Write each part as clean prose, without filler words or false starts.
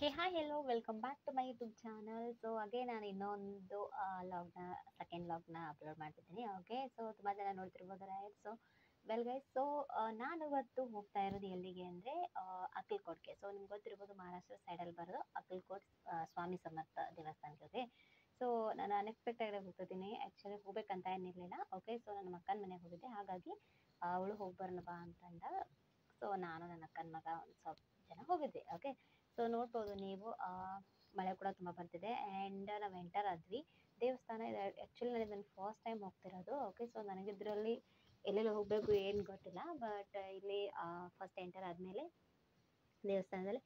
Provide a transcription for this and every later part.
Hey hi hello welcome back to my YouTube channel. So again ನಾನು ಇನ್ನೊಂದು ಲಾಗ್ನ second ಲಾಗ್ನ ಅಪ್ಲೋಡ್ ಮಾಡ್ತಿದ್ದೀನಿ. ಓಕೆ, ಸೊ ತುಂಬ ಜನ ನೋಡ್ತಿರ್ಬೋದು right. So well guys, so ನಾನು ಇವತ್ತು ಹೋಗ್ತಾ ಇರೋದು ಎಲ್ಲಿಗೆ ಅಂದರೆ ಅಕ್ಕಲ್ಕೋಟ್ಗೆ. ಸೊ ನಿಮ್ಗೆ ಗೊತ್ತಿರ್ಬೋದು, ಮಹಾರಾಷ್ಟ್ರ ಸೈಡಲ್ಲಿ ಬರೋದು ಅಕ್ಕಲ್ಕೋಟ್ ಸ್ವಾಮಿ ಸಮರ್ಥ ದೇವಸ್ಥಾನಕ್ಕೆ. ಓಕೆ, ಸೊ ನಾನು ಅನ್ಎಕ್ಸ್ಪೆಕ್ಟೆಡ್ ಆಗಿ ಹೋಗ್ತಿದ್ದೀನಿ. ಆ್ಯಕ್ಚುಲಿ ಹೋಗ್ಬೇಕಂತ ಏನಿರಲಿಲ್ಲ. ಓಕೆ, ಸೊ ನನ್ನ ಅಕ್ಕನ ಮನೆಗೆ ಹೋಗಿದ್ದೆ, ಹಾಗಾಗಿ ಅವಳು ಹೋಗಿ ಬರೋಣ ಬಾ ಅಂತಂದ. ಸೊ ನಾನು ನನ್ನ ಅಕ್ಕನ ಮಗ ಒಂದು ಸ್ವಲ್ಪ ಜನ ಹೋಗಿದ್ವಿ. ಓಕೆ, ಸೊ ನೋಡ್ಬೋದು ನೀವು, ಮಳೆ ಕೂಡ ತುಂಬ ಬರ್ತಿದೆ ಆ್ಯಂಡ್ ನಾವು ಎಂಟರ್ ಆದ್ವಿ. ದೇವಸ್ಥಾನ ಇದೆ ಆ್ಯಕ್ಚುಲಿ, ನನಗೆ ನಾನು ಫಸ್ಟ್ ಟೈಮ್ ಹೋಗ್ತಿರೋದು. ಓಕೆ, ಸೊ ನನಗಿದ್ರಲ್ಲಿ ಎಲ್ಲೆಲ್ಲಿ ಹೋಗಬೇಕು ಏನು ಗೊತ್ತಿಲ್ಲ, ಬಟ್ ಇಲ್ಲಿ ಫಸ್ಟ್ ಎಂಟರ್ ಆದಮೇಲೆ ದೇವಸ್ಥಾನದಲ್ಲಿ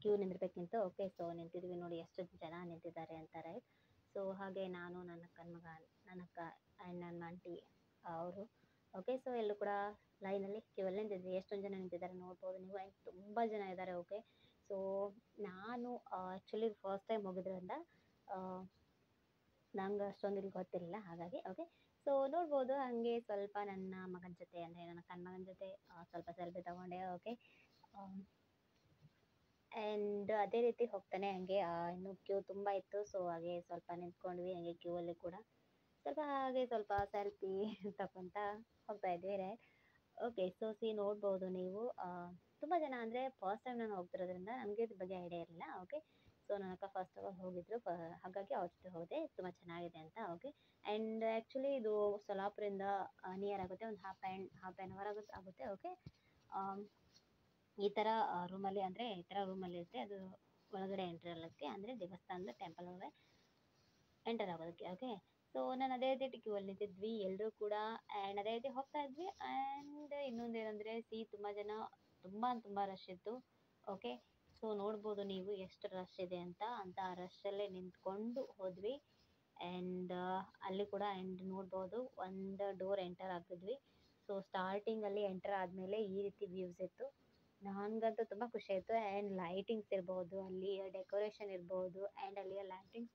ಕ್ಯೂ ನಿಂದಿರ್ಬೇಕಿತ್ತು. ಓಕೆ, ಸೊ ನಿಂತಿದ್ವಿ, ನೋಡಿ ಎಷ್ಟು ಜನ ನಿಂತಿದ್ದಾರೆ ಅಂತ ರೈಟ್. ಸೊ ಹಾಗೆ ನಾನು, ನನ್ನ ಅಕ್ಕನ ಮಗ, ನನ್ನ ಅಕ್ಕ ಆ್ಯಂಡ್ ನನ್ನ ಆಂಟಿ ಅವರು. ಓಕೆ, ಸೊ ಎಲ್ಲೂ ಕೂಡ ಲೈನಲ್ಲಿ ಕ್ಯೂ ಅಲ್ಲಿ ನಿಂತಿದ್ವಿ. ಎಷ್ಟೊಂದು ಜನ ನಿಂತಿದ್ದಾರೆ ನೋಡ್ಬೋದು ನೀವು, ಆ್ಯಂಡ್ ತುಂಬ ಜನ ಇದ್ದಾರೆ. ಓಕೆ, ಸೊ ನಾನು ಆ್ಯಕ್ಚುಲಿ ಫಸ್ಟ್ ಟೈಮ್ ಹೋಗಿದ್ರಿಂದ ನಂಗೆ ಅಷ್ಟೊಂದು ಇಲ್ಲಿ ಗೊತ್ತಿರಲಿಲ್ಲ, ಹಾಗಾಗಿ. ಓಕೆ, ಸೊ ನೋಡ್ಬೋದು ಹಾಗೆ ಸ್ವಲ್ಪ ನನ್ನ ಮಗನ ಜೊತೆ, ಅಂದರೆ ನನ್ನ ಕಣ್ಣ ಮಗನ ಜೊತೆ ಸ್ವಲ್ಪ ಸೆಲ್ಫಿ ತಗೊಂಡೆ. ಓಕೆ, ಆ್ಯಂಡ್ ಅದೇ ರೀತಿ ಹೋಗ್ತಾನೆ ಹಂಗೆ ಇನ್ನೂ ಕ್ಯೂ ತುಂಬ ಇತ್ತು. ಸೊ ಹಾಗೆ ಸ್ವಲ್ಪ ನಿಂತ್ಕೊಂಡ್ವಿ ಹಂಗೆ ಕ್ಯೂ ಅಲ್ಲಿ ಕೂಡ, ಸ್ವಲ್ಪ ಹಾಗೆ ಸ್ವಲ್ಪ ಸೆಲ್ಫಿ ತಗೊತ ಹೋಗ್ತಾ ಇದ್ವಿ ರೈಟ್. ಓಕೆ, ಸೊ ನೋಡ್ಬೋದು ನೀವು, ತುಂಬ ಜನ, ಅಂದರೆ ಫಸ್ಟ್ ಟೈಮ್ ನಾನು ಹೋಗ್ತಿರೋದ್ರಿಂದ ನನಗೆ ಇದ್ರ ಬಗ್ಗೆ ಐಡಿಯಾ ಇರಲಿಲ್ಲ. ಓಕೆ, ಸೊ ನನ್ನ ಅಕ್ಕ ಫಸ್ಟ್ ಆಫ್ ಆಲ್ ಹೋಗಿದ್ರು, ಹಾಗಾಗಿ ಅವ್ರ ಜೊತೆ ಹೋದೆ, ತುಂಬ ಚೆನ್ನಾಗಿದೆ ಅಂತ. ಓಕೆ, ಆ್ಯಂಡ್ ಆ್ಯಕ್ಚುಲಿ ಇದು ಸೊಲ್ಲಾಪುರಿಂದ ನಿಯರ್ ಆಗುತ್ತೆ, ಒಂದು ಹಾಫ್ ಆ್ಯನ್ ಅವರ್ ಆಗುತ್ತೆ. ಓಕೆ, ಈ ಥರ ರೂಮಲ್ಲಿ, ಅಂದರೆ ಈ ಥರ ರೂಮಲ್ಲಿ ಇರುತ್ತೆ, ಅದು ಒಳಗಡೆ ಎಂಟ್ರ್ ಆಗೋಕ್ಕೆ, ಅಂದರೆ ದೇವಸ್ಥಾನದ ಟೆಂಪಲ್ ಒಳಗಡೆ ಎಂಟರ್ ಆಗೋದಕ್ಕೆ. ಓಕೆ, ಸೊ ನಾನು ಅದೇ ರೀತಿ ಕ್ಯೂ ಅಲ್ಲಿ ನಿಂತಿದ್ವಿ ಎಲ್ಲರೂ ಕೂಡ, ಆ್ಯಂಡ್ ಅದೇ ರೀತಿ ಹೋಗ್ತಾ ಇದ್ವಿ. ಆ್ಯಂಡ್ ಇನ್ನೊಂದು ಏನಂದರೆ ತುಂಬ ಜನ, ತುಂಬ ರಶ್ ಇತ್ತು. ಓಕೆ, ಸೊ ನೋಡ್ಬೋದು ನೀವು ಎಷ್ಟು ರಶ್ ಇದೆ ಅಂತ ರಶಲ್ಲೇ ನಿಂತ್ಕೊಂಡು ಹೋದ್ವಿ. ಆ್ಯಂಡ್ ಅಲ್ಲಿ ಕೂಡ ಆ್ಯಂಡ್ ನೋಡ್ಬೋದು ಒಂದು ಡೋರ್ ಎಂಟರ್ ಆಗ್ತಿದ್ವಿ. ಸೊ ಸ್ಟಾರ್ಟಿಂಗಲ್ಲಿ ಎಂಟರ್ ಆದಮೇಲೆ ಈ ರೀತಿ ವ್ಯೂಸ್ ಇತ್ತು. ನನಗಂತೂ ತುಂಬ ಖುಷಿ ಆಯಿತು. ಆ್ಯಂಡ್ ಲೈಟಿಂಗ್ಸ್ ಇರ್ಬೋದು, ಅಲ್ಲಿ ಡೆಕೋರೇಷನ್ ಇರ್ಬೋದು, ಆ್ಯಂಡ್ ಅಲ್ಲಿಯ ಲೈಟಿಂಗ್ಸ್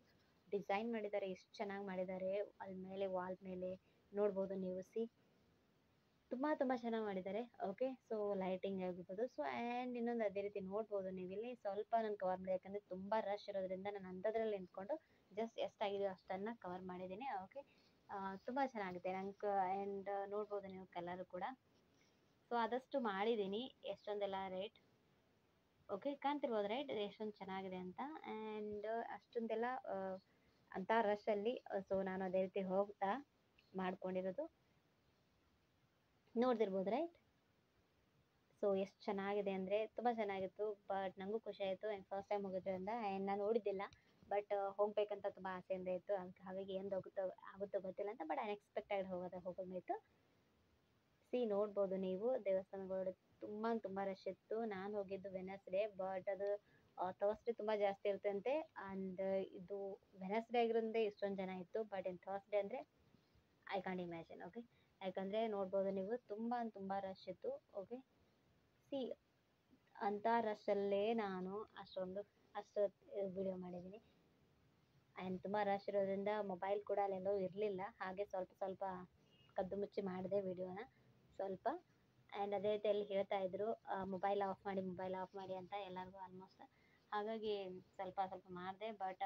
ಡಿಸೈನ್ ಮಾಡಿದ್ದಾರೆ, ಎಷ್ಟು ಚೆನ್ನಾಗಿ ಮಾಡಿದ್ದಾರೆ. ಅಲ್ಲಿ ಮೇಲೆ ವಾಲ್ ಮೇಲೆ ನೋಡ್ಬೋದು ನೀವು, ತುಂಬ ಚೆನ್ನಾಗಿ ಮಾಡಿದ್ದಾರೆ. ಓಕೆ, ಸೊ ಲೈಟಿಂಗ್ ಆಗಿರ್ಬೋದು. ಸೊ ಆ್ಯಂಡ್ ಇನ್ನೊಂದು ಅದೇ ರೀತಿ ನೋಡ್ಬೋದು ನೀವು, ಇಲ್ಲಿ ಸ್ವಲ್ಪ ನಾನು ಕವರ್ ಮಾಡಿ, ಯಾಕಂದರೆ ತುಂಬ ರಶ್ ಇರೋದ್ರಿಂದ ನಾನು ಅಂಥದ್ರಲ್ಲಿ ನಿಂತ್ಕೊಂಡು ಜಸ್ಟ್ ಎಷ್ಟಾಗಿದೆಯೋ ಅಷ್ಟನ್ನು ಕವರ್ ಮಾಡಿದ್ದೀನಿ. ಓಕೆ, ತುಂಬ ಚೆನ್ನಾಗಿದೆ ನಂಗೆ. ಆ್ಯಂಡ್ ನೋಡ್ಬೋದು ನೀವು ಕಲರು ಕೂಡ, ಸೊ ಆದಷ್ಟು ಮಾಡಿದ್ದೀನಿ, ಎಷ್ಟೊಂದೆಲ್ಲ ರೇಟ್. ಓಕೆ, ಕಾಣ್ತಿರ್ಬೋದು ರೈಟ್, ಎಷ್ಟೊಂದು ಚೆನ್ನಾಗಿದೆ ಅಂತ. ಆ್ಯಂಡ್ ಅಷ್ಟೊಂದೆಲ್ಲ ಅಂಥ ರಶಲ್ಲಿ, ಸೊ ನಾನು ಅದೇ ರೀತಿ ಹೋಗ್ತಾ ಮಾಡ್ಕೊಂಡಿರೋದು ನೋಡ್ತಿರ್ಬೋದು ರೈಟ್. ಸೊ ಎಷ್ಟು ಚೆನ್ನಾಗಿದೆ ಅಂದರೆ ತುಂಬ ಚೆನ್ನಾಗಿತ್ತು, ಬಟ್ ನನಗೂ ಖುಷಿ ಆಯಿತು. ಆ್ಯಂಡ್ ಫಸ್ಟ್ ಟೈಮ್ ಹೋಗೋದ್ರಿಂದ, ಆ್ಯಂಡ್ ನಾನು ನೋಡಿದ್ದಿಲ್ಲ, ಬಟ್ ಹೋಗಬೇಕಂತ ತುಂಬ ಆಸೆಯಿಂದ ಇತ್ತು. ಹಾಗಾಗಿ ಏನು ಆಗುತ್ತೋ ಗೊತ್ತಿಲ್ಲ ಅಂತ, ಬಟ್ ಅನ್ಎಕ್ಸ್ಪೆಕ್ಟೆಡ್ ಹೋಗೋದಿತ್ತು. ನೋಡ್ಬೋದು ನೀವು ದೇವಸ್ಥಾನಗಳು ತುಂಬ ರಶ್ ಇತ್ತು. ನಾನು ಹೋಗಿದ್ದು ವೆನಸ್ಡೇ, ಬಟ್ ಅದು ಥರ್ಸ್ಡೇ ತುಂಬ ಜಾಸ್ತಿ ಇರುತ್ತಂತೆ. ಆ್ಯಂಡ್ ಇದು ವೆನಸ್ಡೇ ಆಗಿರೋದ್ರಿಂದ ಇಷ್ಟೊಂದು ಜನ ಇತ್ತು, ಬಟ್ ಇನ್ ಥರ್ಸ್ಡೇ ಅಂದರೆ ಐ ಕಾಂಟ್ ಇಮ್ಯಾಜಿನ್. ಓಕೆ, ಯಾಕಂದರೆ ನೋಡ್ಬೋದು ನೀವು ತುಂಬ ರಶ್ ಇತ್ತು. ಓಕೆ, ಅಂಥ ರಶಲ್ಲೇ ನಾನು ಅಷ್ಟು ವಿಡಿಯೋ ಮಾಡಿದ್ದೀನಿ. ಆ್ಯಂಡ್ ತುಂಬ ರಶ್ ಇರೋದ್ರಿಂದ ಮೊಬೈಲ್ ಕೂಡ ಅಲ್ಲೆಲ್ಲೋ ಇರಲಿಲ್ಲ, ಹಾಗೆ ಸ್ವಲ್ಪ ಕದ್ದು ಮುಚ್ಚಿ ಮಾಡಿದೆ ವಿಡಿಯೋನ ಸ್ವಲ್ಪ. ಆ್ಯಂಡ್ ಅದೇ ರೀತಿಯಲ್ಲಿ ಹೇಳ್ತಾ ಇದ್ರು ಮೊಬೈಲ್ ಆಫ್ ಮಾಡಿ ಅಂತ ಎಲ್ಲರಿಗೂ ಆಲ್ಮೋಸ್ಟ್. ಹಾಗಾಗಿ ಸ್ವಲ್ಪ ಮಾಡಿದೆ, ಬಟ್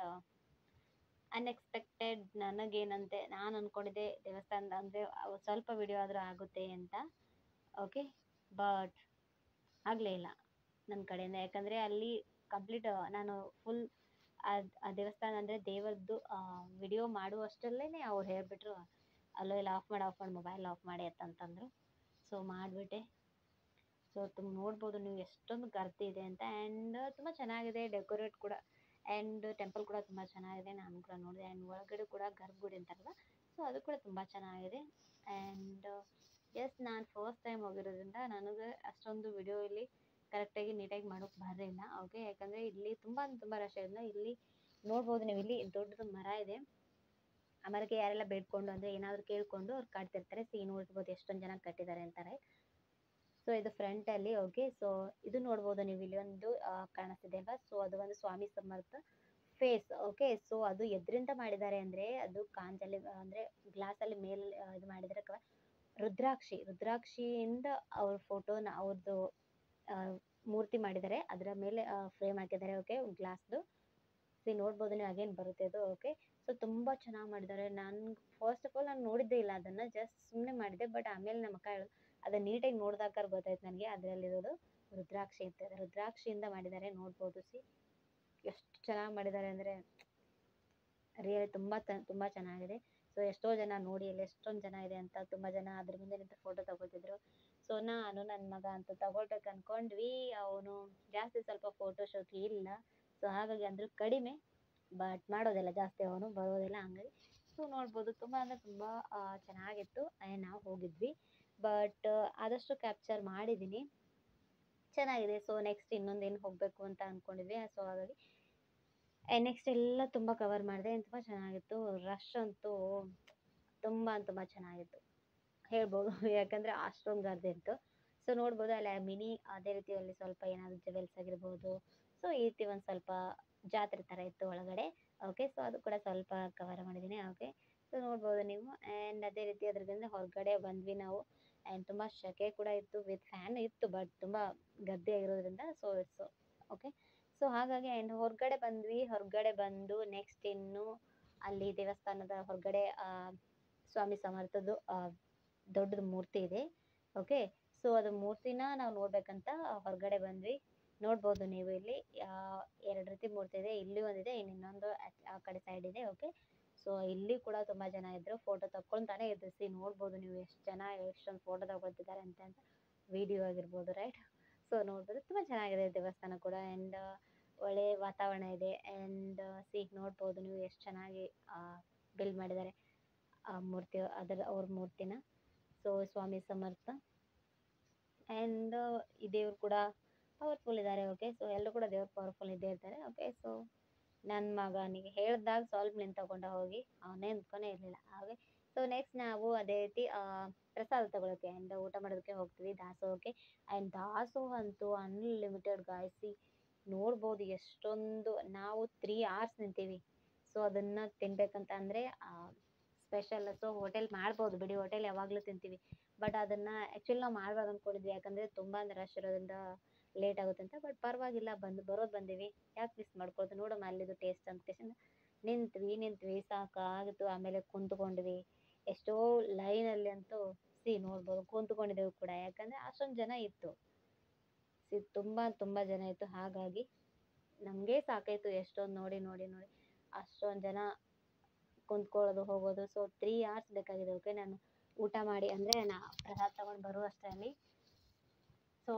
ಅನ್ಎಕ್ಸ್ಪೆಕ್ಟೆಡ್. ನನಗೇನಂತೆ, ನಾನು ಅಂದ್ಕೊಂಡಿದ್ದೆ ದೇವಸ್ಥಾನದ ಅಂದರೆ ಸ್ವಲ್ಪ ವಿಡಿಯೋ ಆದರೂ ಆಗುತ್ತೆ ಅಂತ. ಓಕೆ, ಬಟ್ ಆಗಲೇ ಇಲ್ಲ ನನ್ನ ಕಡೆಯಿಂದ, ಯಾಕಂದರೆ ಅಲ್ಲಿ ಕಂಪ್ಲೀಟ್ ನಾನು ಫುಲ್ ಆ ದೇವಸ್ಥಾನ ಅಂದರೆ ದೇವರದ್ದು ವಿಡಿಯೋ ಮಾಡುವಷ್ಟರಲ್ಲೇ ಅವ್ರು ಹೇಳಿಬಿಟ್ರು, ಅಲ್ಲೋ ಇಲ್ಲ ಆಫ್ ಮಾಡಿ ಮೊಬೈಲ್ ಆಫ್ ಮಾಡಿ ಅಂತಂತಂದರು. ಸೊ ಮಾಡಿಬಿಟ್ಟೆ. ಸೊ ನೋಡ್ಬೋದು ನೀವು ಎಷ್ಟೊಂದು ಗರ್ದಿ ಇದೆ ಅಂತ. ಆ್ಯಂಡ್ ತುಂಬ ಚೆನ್ನಾಗಿದೆ ಡೆಕೋರೇಟ್ ಕೂಡ, ಆ್ಯಂಡ್ ಟೆಂಪಲ್ ಕೂಡ ತುಂಬ ಚೆನ್ನಾಗಿದೆ, ನಾನು ಕೂಡ ನೋಡಿದೆ. ಆ್ಯಂಡ್ ಒಳಗಡೆ ಕೂಡ ಗರ್ಭಗುಡಿ ಅಂತಾರಲ್ಲ, ಸೊ ಅದು ಕೂಡ ತುಂಬ ಚೆನ್ನಾಗಿದೆ. ಆ್ಯಂಡ್ ಎಸ್, ನಾನು ಫಸ್ಟ್ ಟೈಮ್ ಹೋಗಿರೋದ್ರಿಂದ ನನಗೆ ಅಷ್ಟೊಂದು ವಿಡಿಯೋ ಇಲ್ಲಿ ಕರೆಕ್ಟಾಗಿ ನೀಟಾಗಿ ಮಾಡೋಕ್ಕೆ ಬರಲಿಲ್ಲ. ಓಕೆ, ಯಾಕಂದರೆ ಇಲ್ಲಿ ತುಂಬ ರಶ್ ಇರೋದ್ರಿಂದ. ಇಲ್ಲಿ ನೋಡ್ಬೋದು ನೀವು, ಇಲ್ಲಿ ದೊಡ್ಡದು ಮರ ಇದೆ, ಆ ಮರಕ್ಕೆ ಯಾರೆಲ್ಲ ಬೇಡ್ಕೊಂಡು, ಅಂದರೆ ಏನಾದರೂ ಕೇಳಿಕೊಂಡು ಅವ್ರು ಕಟ್ತಿರ್ತಾರೆ. ನೋಡ್ಬೋದು ಎಷ್ಟೊಂದು ಜನ ಕಟ್ಟಿದ್ದಾರೆ ಅಂತಾರೆ. ಸೊ ಇದು ಫ್ರಂಟಲ್ಲಿ. ಓಕೆ, ಸೊ ಇದು ನೋಡ್ಬೋದು ನೀವು, ಇಲ್ಲಿ ಒಂದು ಕಾಣಿಸ್ತಿದೆ ಅಲ್ವಾ, ಸೊ ಅದು ಒಂದು ಸ್ವಾಮಿ ಸಮರ್ಥ ಫೇಸ್. ಓಕೆ, ಸೊ ಅದು ಎದರಿಂದ ಮಾಡಿದ್ದಾರೆ ಅಂದರೆ, ಅದು ಕಾಂಚಲ್ಲಿ ಅಂದರೆ ಗ್ಲಾಸಲ್ಲಿ ಮೇಲೆ ಇದು ಮಾಡಿದರೆ ರುದ್ರಾಕ್ಷಿಯಿಂದ ಅವ್ರ ಫೋಟೋನ, ಅವ್ರದ್ದು ಮೂರ್ತಿ ಮಾಡಿದ್ದಾರೆ, ಅದರ ಮೇಲೆ ಫ್ರೇಮ್ ಹಾಕಿದ್ದಾರೆ. ಓಕೆ, ಗ್ಲಾಸ್ದು ನೋಡ್ಬೋದು ನೀವು, ಅಗೇನ್ ಬರುತ್ತೆ ಅದು. ಓಕೆ, ಸೊ ತುಂಬ ಚೆನ್ನಾಗಿ ಮಾಡಿದ್ದಾರೆ. ನಾನು ಫಸ್ಟ್ ಆಫ್ ಆಲ್ ನಾನು ನೋಡಿದ್ದೇ ಇಲ್ಲ ಅದನ್ನು, ಜಸ್ಟ್ ಸುಮ್ಮನೆ ಮಾಡಿದ್ದೆ. ಬಟ್ ಆಮೇಲೆ ನಮ್ಮ ಅಕ್ಕ ಹೇಳು ಅದನ್ನು ನೀಟಾಗಿ ನೋಡಿದಾಗ ಗೊತ್ತಾಯ್ತು ನನಗೆ ಅದರಲ್ಲಿರೋದು ರುದ್ರಾಕ್ಷಿ ಇರ್ತದೆ, ರುದ್ರಾಕ್ಷಿಯಿಂದ ಮಾಡಿದ್ದಾರೆ. ನೋಡ್ಬೋದು ಎಷ್ಟು ಚೆನ್ನಾಗಿ ಮಾಡಿದ್ದಾರೆ ಅಂದರೆ ರಿಯಲ್ ತುಂಬ ಚೆನ್ನಾಗಿದೆ. ಸೊ ಎಷ್ಟೋ ಜನ ನೋಡಿ ಅಲ್ಲಿ ಎಷ್ಟೊಂದು ಜನ ಇದೆ ಅಂತ, ತುಂಬ ಜನ ಅದ್ರ ಮುಂದೆ ನಿಂತು ಫೋಟೋ ತಗೋತಿದ್ರು. ಸೊ ನಾನು ನನ್ನ ಮಗ ಅಂತ ತಗೊಳ್ಬೇಕು ಅಂದ್ಕೊಂಡ್ವಿ. ಅವನು ಜಾಸ್ತಿ ಸ್ವಲ್ಪ ಫೋಟೋ ಶೋಕಿ ಇಲ್ಲ, ಸೊ ಹಾಗಾಗಿ ಅಂದರೂ ಕಡಿಮೆ, ಬಟ್ ಮಾಡೋದಿಲ್ಲ ಜಾಸ್ತಿ, ಅವನು ಬರೋದಿಲ್ಲ ಹಂಗಾಗಿ. ಸೊ ನೋಡ್ಬೋದು ತುಂಬ ಅಂದರೆ ತುಂಬ ಚೆನ್ನಾಗಿತ್ತು. ನಾವು ಹೋಗಿದ್ವಿ, ಬಟ್ ಆದಷ್ಟು ಕ್ಯಾಪ್ಚರ್ ಮಾಡಿದ್ದೀನಿ, ಚೆನ್ನಾಗಿದೆ. ಸೊ ನೆಕ್ಸ್ಟ್ ಇನ್ನೊಂದೇನು ಹೋಗಬೇಕು ಅಂತ ಅಂದ್ಕೊಂಡಿದ್ವಿ. ಸೊ ಹಾಗಾಗಿ ನೆಕ್ಸ್ಟ್ ಎಲ್ಲ ತುಂಬ ಕವರ್ ಮಾಡಿದೆ, ತುಂಬ ಚೆನ್ನಾಗಿತ್ತು. ರಶ್ ಅಂತೂ ತುಂಬ ಚೆನ್ನಾಗಿತ್ತು ಹೇಳ್ಬೋದು, ಯಾಕಂದರೆ ಅಷ್ಟೊಂದು ಗರ್ದೆ ಇತ್ತು. ಸೊ ನೋಡ್ಬೋದು ಅಲ್ಲಿ ಮಿನಿ ಅದೇ ರೀತಿ ಅಲ್ಲಿ ಸ್ವಲ್ಪ ಏನಾದರೂ ಜವೆಲ್ಸ್ ಆಗಿರ್ಬೋದು, ಸೊ ಈ ರೀತಿ ಒಂದು ಸ್ವಲ್ಪ ಜಾತ್ರೆ ಥರ ಇತ್ತು ಒಳಗಡೆ. ಓಕೆ, ಸೊ ಅದು ಕೂಡ ಸ್ವಲ್ಪ ಕವರ್ ಮಾಡಿದ್ದೀನಿ. ಓಕೆ, ಸೊ ನೋಡ್ಬೋದು ನೀವು. ಆ್ಯಂಡ್ ಅದೇ ರೀತಿ ಅದ್ರಿಂದ ಹೊರಗಡೆ ಬಂದ್ವಿ ನಾವು. ಆ್ಯಂಡ್ ತುಂಬ ಸೆಕೆ ಕೂಡ ಇತ್ತು, ವಿತ್ ಫ್ಯಾನ್ ಇತ್ತು, ಬಟ್ ತುಂಬ ಗದ್ದೆ ಆಗಿರೋದ್ರಿಂದ ಸೊ ಇಟ್ಸ್ ಓಕೆ. ಸೊ ಹಾಗಾಗಿ ಆ್ಯಂಡ್ ಹೊರಗಡೆ ಬಂದ್ವಿ. ಹೊರಗಡೆ ಬಂದು ನೆಕ್ಸ್ಟ್ ಇನ್ನು ಅಲ್ಲಿ ದೇವಸ್ಥಾನದ ಹೊರಗಡೆ ಸ್ವಾಮಿ ಸಮರ್ಥದ್ದು ದೊಡ್ಡದು ಮೂರ್ತಿ ಇದೆ. ಓಕೆ, ಸೊ ಅದು ಮೂರ್ತಿನ ನಾವು ನೋಡ್ಬೇಕಂತ ಹೊರಗಡೆ ಬಂದ್ವಿ. ನೋಡ್ಬೋದು ನೀವು ಇಲ್ಲಿ ಎರಡು ರೀತಿ ಮೂರ್ತಿ ಇದೆ, ಇಲ್ಲಿ ಒಂದಿದೆ, ಇನ್ನೊಂದು ಆ ಕಡೆ ಸೈಡ್ ಇದೆ. ಓಕೆ, ಸೊ ಇಲ್ಲಿ ಕೂಡ ತುಂಬ ಜನ ಇದ್ದರು, ಫೋಟೋ ತಗೊಳ್ತಾನೆ ಇದ್ರು. ನೋಡ್ಬೋದು ನೀವು ಎಷ್ಟು ಜನ ಎಷ್ಟೊಂದು ಫೋಟೋ ತಗೊಳ್ತಿದ್ದಾರೆ ಅಂತ ವಿಡಿಯೋ ಆಗಿರ್ಬೋದು, ರೈಟ್. ಸೊ ನೋಡ್ಬೋದು ತುಂಬ ಚೆನ್ನಾಗಿದೆ ದೇವಸ್ಥಾನ ಕೂಡ. ಆ್ಯಂಡ್ ಒಳ್ಳೆ ವಾತಾವರಣ ಇದೆ. ಆ್ಯಂಡ್ ನೋಡ್ಬೋದು ನೀವು ಎಷ್ಟು ಚೆನ್ನಾಗಿ ಬಿಲ್ಡ್ ಮಾಡಿದ್ದಾರೆ ಆ ಮೂರ್ತಿ, ಅವ್ರ ಮೂರ್ತಿನ. ಸೊ ಸ್ವಾಮಿ ಸಮರ್ಥ ಆ್ಯಂಡ್ ಈ ದೇವ್ರು ಕೂಡ ಪವರ್ಫುಲ್ ಇದ್ದಾರೆ. ಓಕೆ, ಸೊ ಎಲ್ಲರೂ ಕೂಡ ದೇವ್ರು ಪವರ್ಫುಲ್ ಇದ್ದೇ ಇರ್ತಾರೆ. ಓಕೆ, ಸೊ ನನ್ನ ಮಗನಿಗೆ ಹೇಳಿದಾಗ ಸ್ವಲ್ಪ ನಿಂತ್ಕೊಂಡ ಹೋಗಿ ಅವನೇ ನಿಂತ್ಕೊಂಡೇ ಇರಲಿಲ್ಲ. ಹಾಗೆ ಸೊ ನೆಕ್ಸ್ಟ್ ನಾವು ಅದೇ ರೀತಿ ಪ್ರಸಾದ ತಗೊಳ್ಳೋಕ್ಕೆ ಆ್ಯಂಡ್ ಊಟ ಮಾಡೋದಕ್ಕೆ ಹೋಗ್ತೀವಿ ದಾಸೋಹಕ್ಕೆ. ಆ್ಯಂಡ್ ದಾಸೋಹ ಅಂತೂ ಅನ್ಲಿಮಿಟೆಡ್ ಗಾಯ್ಸಿ, ನೋಡ್ಬೋದು ಎಷ್ಟೊಂದು. ನಾವು 3 hours ನಿಂತೀವಿ. ಸೊ ಅದನ್ನು ತಿನ್ಬೇಕಂತ ಅಂದರೆ ಸ್ಪೆಷಲ್. ಸೊ ಹೋಟೆಲ್ ಮಾಡ್ಬೋದು ಬಿಡಿ, ಹೋಟೆಲ್ ಯಾವಾಗಲೂ ತಿಂತೀವಿ, ಬಟ್ ಅದನ್ನು ಆ್ಯಕ್ಚುಲಿ ನಾವು ಮಾಡ್ಬಾರ್ದು ಅಂದ್ಕೊಂಡಿದ್ವಿ, ಯಾಕಂದರೆ ತುಂಬ ರಶ್ ಇರೋದ್ರಿಂದ ಲೇಟ್ ಆಗುತ್ತೆ ಅಂತ. ಬಟ್ ಪರವಾಗಿಲ್ಲ, ಬಂದೀವಿ, ಯಾಕೆ ಮಿಸ್ ಮಾಡ್ಕೊಳ್ತು, ನೋಡಮ್ಮ ಅಲ್ಲಿದು ಟೇಸ್ಟ್ ಅಂತ ನಿಂತ್ವಿ ಸಾಕಾಗಿತ್ತು. ಆಮೇಲೆ ಕುಂತ್ಕೊಂಡ್ವಿ, ಎಷ್ಟೋ ಲೈನಲ್ಲಿ ಅಂತೂ ನೋಡ್ಬೋದು ಕುಂತ್ಕೊಂಡಿದ್ದೆವು ಕೂಡ, ಯಾಕಂದರೆ ಅಷ್ಟೊಂದು ಜನ ಇತ್ತು. ತುಂಬ ಜನ ಇತ್ತು, ಹಾಗಾಗಿ ನಮಗೆ ಸಾಕಾಯಿತು ಎಷ್ಟೊಂದು ನೋಡಿ ಅಷ್ಟೊಂದು ಜನ ಕುಂತ್ಕೊಳ್ಳೋದು ಹೋಗೋದು. ಸೊ 3 hours ಬೇಕಾಗಿದೆ. ಓಕೆ, ನಾನು ಊಟ ಮಾಡಿ ಅಂದರೆ ಪ್ರಸಾದ ತೊಗೊಂಡು ಬರುವಷ್ಟರಲ್ಲಿ ಸೊ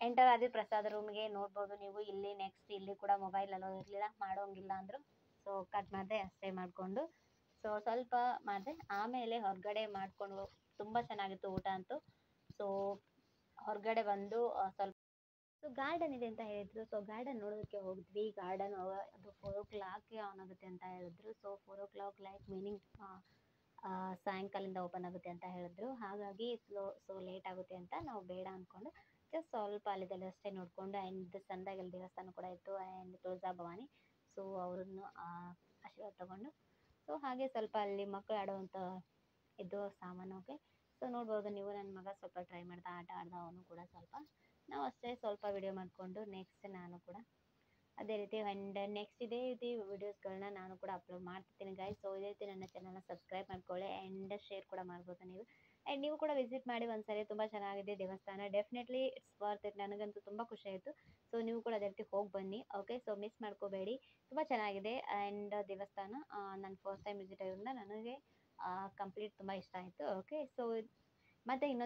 ಎಂಟರ್ ಆದ್ವಿ ಪ್ರಸಾದ ರೂಮ್ಗೆ. ನೋಡ್ಬೋದು ನೀವು ಇಲ್ಲಿ. ನೆಕ್ಸ್ಟ್ ಇಲ್ಲಿ ಕೂಡ ಮೊಬೈಲ್ ಅಲೋ ಇರಲಿಲ್ಲ, ಮಾಡೋಂಗಿಲ್ಲ ಅಂದರು. ಸೊ ಕಟ್ ಮಾಡಿದೆ ಅಷ್ಟೇ ಮಾಡಿಕೊಂಡು. ಸೊ ಸ್ವಲ್ಪ ಮಾಡಿದೆ, ಆಮೇಲೆ ಹೊರಗಡೆ ಮಾಡಿಕೊಂಡು ತುಂಬ ಚೆನ್ನಾಗಿತ್ತು ಊಟ ಅಂತೂ. ಸೊ ಹೊರಗಡೆ ಬಂದು ಸ್ವಲ್ಪ ಸೊ ಗಾರ್ಡನ್ ಇದೆ ಅಂತ ಹೇಳಿದ್ರು. ಸೊ ಗಾರ್ಡನ್ ನೋಡೋದಕ್ಕೆ ಹೋಗಿದ್ವಿ. ಗಾರ್ಡನ್ ಅದು 4 o'clock ಆನ್ ಆಗುತ್ತೆ ಅಂತ ಹೇಳಿದ್ರು. ಸೊ 4 o'clock ಲೈಕ್ ಮೀನಿಂಗ್ ಸಾಯಂಕಾಲದಿಂದ ಓಪನ್ ಆಗುತ್ತೆ ಅಂತ ಹೇಳಿದ್ರು. ಹಾಗಾಗಿ ಸೊ ಲೇಟ್ ಆಗುತ್ತೆ ಅಂತ ನಾವು ಬೇಡ ಅಂದ್ಕೊಂಡು ಜಸ್ಟ್ ಸ್ವಲ್ಪ ಅಲ್ಲಿದ್ದೆಲ್ಲ ಅಷ್ಟೇ ನೋಡಿಕೊಂಡು. ಆ್ಯಂಡ್ ಸಂದಾಗಲ್ಲಿ ದೇವಸ್ಥಾನ ಕೂಡ ಇತ್ತು, ಆ್ಯಂಡ್ ತುಳಜಾ ಭವಾನಿ. ಸೊ ಅವ್ರನ್ನು ಆಶೀರ್ವಾದ ತಗೊಂಡು ಸೊ ಹಾಗೆ ಸ್ವಲ್ಪ ಅಲ್ಲಿ ಮಕ್ಕಳು ಆಡುವಂಥ ಇದು ಸಾಮಾನು. ಓಕೆ, ಸೊ ನೋಡ್ಬೋದು ನೀವು. ನನ್ನ ಮಗ ಸ್ವಲ್ಪ ಟ್ರೈ ಮಾಡ್ದ, ಆಟ ಆಡ್ದ ಅವನು ಕೂಡ ಸ್ವಲ್ಪ. ನಾವು ಅಷ್ಟೇ ಸ್ವಲ್ಪ ವಿಡಿಯೋ ಮಾಡಿಕೊಂಡು ನೆಕ್ಸ್ಟ್ ನಾನು ಕೂಡ ಅದೇ ರೀತಿ ಆ್ಯಂಡ್ ನೆಕ್ಸ್ಟ್ ಇದೇ ರೀತಿ ವೀಡಿಯೋಸ್ಗಳನ್ನ ನಾನು ಕೂಡ ಅಪ್ಲೋಡ್ ಮಾಡ್ತಿರ್ತೀನಿ ಗೈಸ್. ಸೊ ಇದೇ ರೀತಿ ನನ್ನ ಚಾನಲ್ನ ಸಬ್ಸ್ಕ್ರೈಬ್ ಮಾಡ್ಕೊಳ್ಳಿ ಆ್ಯಂಡ್ ಶೇರ್ ಕೂಡ ಮಾಡ್ಬೋದು ನೀವು. ಆ್ಯಂಡ್ ನೀವು ಕೂಡ ವಿಸಿಟ್ ಮಾಡಿ ಒಂದ್ಸರಿ, ತುಂಬ ಚೆನ್ನಾಗಿದೆ ದೇವಸ್ಥಾನ. Definitely it's worth it. ನನಗಂತೂ ತುಂಬ ಖುಷಿ ಆಯಿತು. ಸೊ ನೀವು ಕೂಡ ಅದೇ ರೀತಿ ಹೋಗಿ ಬನ್ನಿ. ಓಕೆ, ಸೊ ಮಿಸ್ ಮಾಡ್ಕೋಬೇಡಿ, ತುಂಬ ಚೆನ್ನಾಗಿದೆ. ಆ್ಯಂಡ್ ದೇವಸ್ಥಾನ ನಾನು ಫಸ್ಟ್ ಟೈಮ್ ವಿಸಿಟ್ ಆಗಿರೋದ್ರಿಂದ ನನಗೆ ಕಂಪ್ಲೀಟ್ ತುಂಬ ಇಷ್ಟ ಆಯಿತು. ಓಕೆ, ಸೊ ಮತ್ತೆ ಇನ್ನೊಂದು